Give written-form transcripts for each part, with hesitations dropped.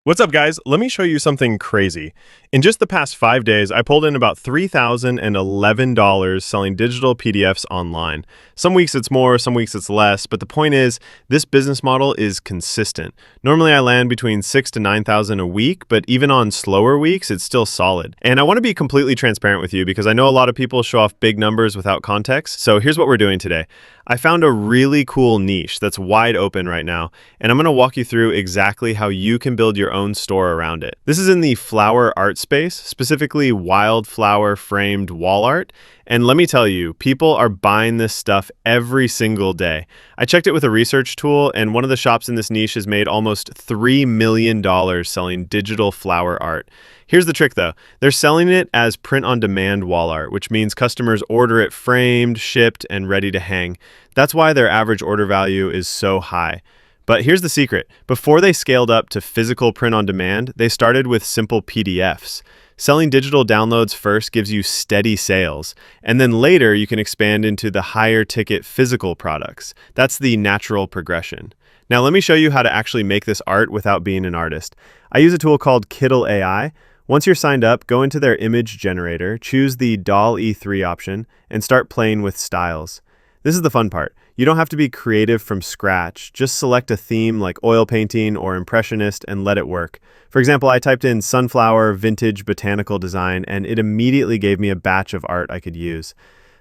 What's up, guys? Let me show you something crazy. In just the past 5 days, I pulled in about $3,011 selling digital PDFs online. Some weeks it's more, some weeks it's less, but the point is, this business model is consistent. Normally I land between 6 to 9,000 a week, but even on slower weeks, it's still solid. And I want to be completely transparent with you because I know a lot of people show off big numbers without context. So here's what we're doing today. I found a really cool niche that's wide open right now, and I'm going to walk you through exactly how you can build your own store around it. This is in the flower art space, specifically wildflower framed wall art. And let me tell you, people are buying this stuff every single day. I checked it with a research tool, and one of the shops in this niche has made almost $3 million selling digital flower art. Here's the trick though. They're selling it as print-on-demand wall art, which means customers order it framed, shipped, and ready to hang. That's why their average order value is so high. But here's the secret. Before they scaled up to physical print-on-demand, they started with simple PDFs. Selling digital downloads first gives you steady sales, and then later you can expand into the higher ticket physical products. That's the natural progression. Now let me show you how to actually make this art without being an artist. I use a tool called Kittl AI. Once you're signed up, go into their image generator, choose the Doll E3 option, and start playing with styles. This is the fun part. You don't have to be creative from scratch. Just select a theme like oil painting or impressionist and let it work. For example, I typed in sunflower vintage botanical design and it immediately gave me a batch of art I could use.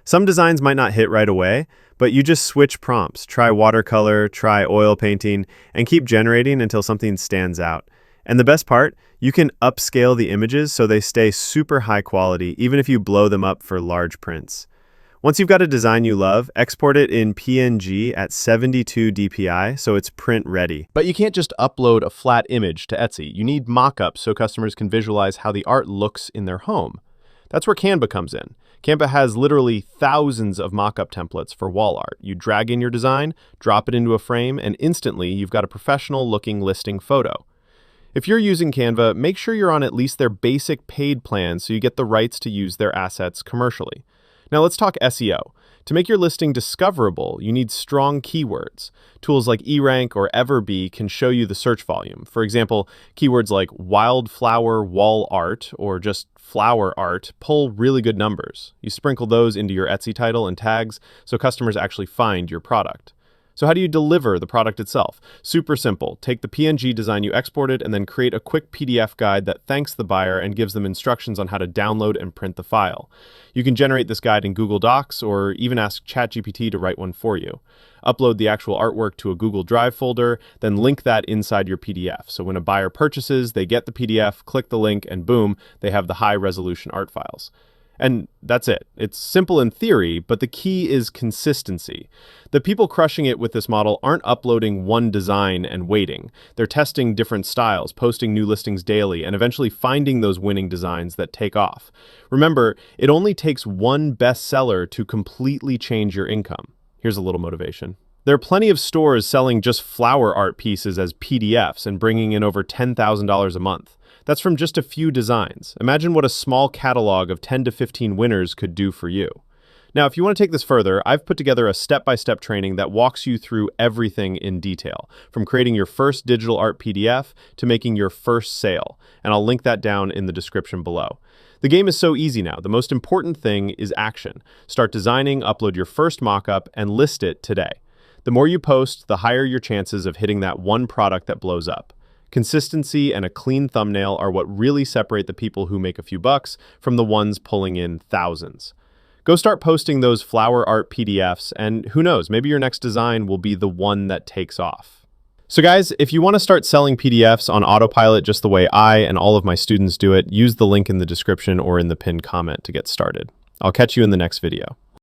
Some designs might not hit right away, but you just switch prompts. Try watercolor, try oil painting, and keep generating until something stands out. And the best part, you can upscale the images so they stay super high quality, even if you blow them up for large prints. Once you've got a design you love, export it in PNG at 72 dpi so it's print ready. But you can't just upload a flat image to Etsy. You need mock-ups so customers can visualize how the art looks in their home. That's where Canva comes in. Canva has literally thousands of mock-up templates for wall art. You drag in your design, drop it into a frame, and instantly you've got a professional-looking listing photo. If you're using Canva, make sure you're on at least their basic paid plan so you get the rights to use their assets commercially. Now let's talk SEO. To make your listing discoverable, you need strong keywords. Tools like eRank or Everbee can show you the search volume. For example, keywords like wildflower wall art or just flower art pull really good numbers. You sprinkle those into your Etsy title and tags so customers actually find your product. So how do you deliver the product itself? Super simple. Take the PNG design you exported and then create a quick PDF guide that thanks the buyer and gives them instructions on how to download and print the file. You can generate this guide in Google Docs or even ask ChatGPT to write one for you. Upload the actual artwork to a Google Drive folder, then link that inside your PDF. So when a buyer purchases, they get the PDF, click the link, and boom, they have the high-resolution art files. And that's it. It's simple in theory, but the key is consistency. The people crushing it with this model aren't uploading one design and waiting. They're testing different styles, posting new listings daily, and eventually finding those winning designs that take off. Remember, it only takes one bestseller to completely change your income. Here's a little motivation. There are plenty of stores selling just flower art pieces as PDFs and bringing in over $10,000 a month. That's from just a few designs. Imagine what a small catalog of 10 to 15 winners could do for you. Now, if you want to take this further, I've put together a step-by-step training that walks you through everything in detail, from creating your first digital art PDF to making your first sale, and I'll link that down in the description below. The game is so easy now. The most important thing is action. Start designing, upload your first mock-up, and list it today. The more you post, the higher your chances of hitting that one product that blows up. Consistency and a clean thumbnail are what really separate the people who make a few bucks from the ones pulling in thousands. Go start posting those flower art PDFs, and who knows, maybe your next design will be the one that takes off. So guys, if you want to start selling PDFs on autopilot just the way I and all of my students do it, use the link in the description or in the pinned comment to get started. I'll catch you in the next video.